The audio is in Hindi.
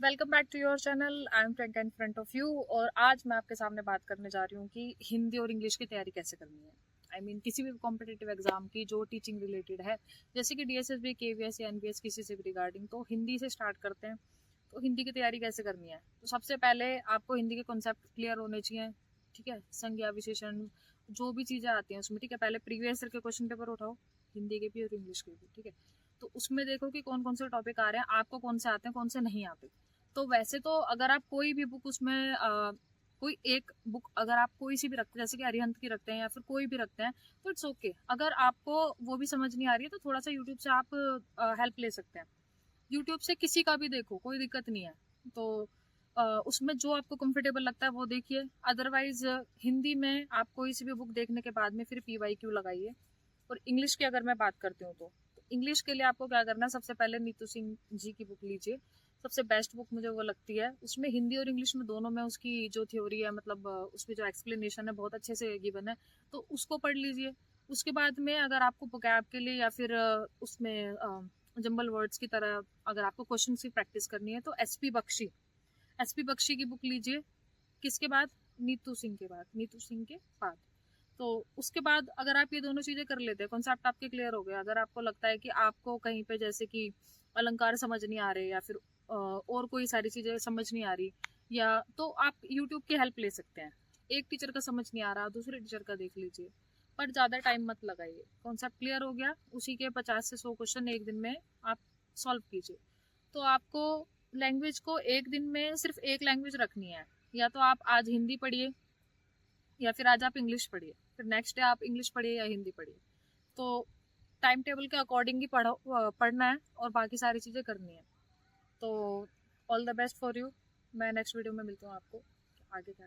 Welcome back to your channel. I am Priyanka in front of you. और आज मैं आपके सामने बात करने जा रही हूँ कि हिंदी और इंग्लिश की तैयारी कैसे करनी है। किसी भी कॉम्पिटेटिव एग्जाम की जो टीचिंग रिलेटेड है, जैसे कि डीएसएसबी, केवीएस या एनबीएस, किसी से भी रिगार्डिंग, तो हिंदी से स्टार्ट करते हैं। तो हिंदी की तैयारी कैसे करनी है, तो सबसे पहले आपको हिंदी के कॉन्सेप्ट क्लियर होने चाहिए। ठीक है, संज्ञा विशेषण जो भी चीज़ें आती हैं उसमें। ठीक है, पहले प्रीवियस ईयर के क्वेश्चन पेपर उठाओ, हिंदी के भी और इंग्लिश के भी। ठीक है, तो उसमें देखो कि कौन कौन से टॉपिक आ रहे हैं, आपको कौन से आते हैं, कौन से नहीं आते। तो वैसे तो अगर आप कोई भी बुक उसमें कोई एक बुक अगर आप कोई सी भी रखते हैं, जैसे कि अरिहंत की रखते हैं या फिर कोई भी रखते हैं, तो इट्स ओके। अगर आपको वो भी समझ नहीं आ रही है तो थोड़ा सा यूट्यूब से आप हेल्प ले सकते हैं। यूट्यूब से किसी का भी देखो, कोई दिक्कत नहीं है। तो उसमें जो आपको कंफर्टेबल लगता है वो देखिए। अदरवाइज हिंदी में आप कोई सी भी बुक देखने के बाद में फिर पीवाईक्यू लगाइए। और इंग्लिश की अगर मैं बात करती हूँ तो इंग्लिश के लिए आपको क्या करना है, सबसे पहले नीतू सिंह जी की बुक लीजिए। सबसे बेस्ट बुक मुझे वो लगती है। उसमें हिंदी और इंग्लिश में दोनों में उसकी जो थ्योरी है, मतलब उसमें जो एक्सप्लेनेशन है बहुत अच्छे से गिवन है, तो उसको पढ़ लीजिए। उसके बाद में अगर आपको वोकैब के लिए या फिर उसमें जंबल वर्ड्स की तरह अगर आपको क्वेश्चन की प्रैक्टिस करनी है, तो एसपी बख्शी की बुक लीजिए। किसके बाद? नीतू सिंह के बाद। तो उसके बाद अगर आप ये दोनों चीजें कर लेते हैं, कॉन्सेप्ट आपके क्लियर हो गए। अगर आपको लगता है कि आपको कहीं पे जैसे कि अलंकार समझ नहीं आ रहे या फिर और कोई सारी चीजें समझ नहीं आ रही, या तो आप यूट्यूब की हेल्प ले सकते हैं। एक टीचर का समझ नहीं आ रहा, दूसरे टीचर का देख लीजिए, पर ज्यादा टाइम मत लगाइए। कॉन्सेप्ट क्लियर हो गया, उसी के 50 से 100 क्वेश्चन एक दिन में आप सॉल्व कीजिए। तो आपको लैंग्वेज को एक दिन में सिर्फ एक लैंग्वेज रखनी है। या तो आप आज हिंदी पढ़िए या फिर आज आप इंग्लिश पढ़िए, फिर नेक्स्ट डे आप इंग्लिश पढ़िए या हिंदी पढ़िए। तो टाइम टेबल के अकॉर्डिंग ही पढ़ना है और बाकी सारी चीज़ें करनी है। तो all the best for you. मैं नेक्स्ट वीडियो में मिलती हूँ आपको आगे क्या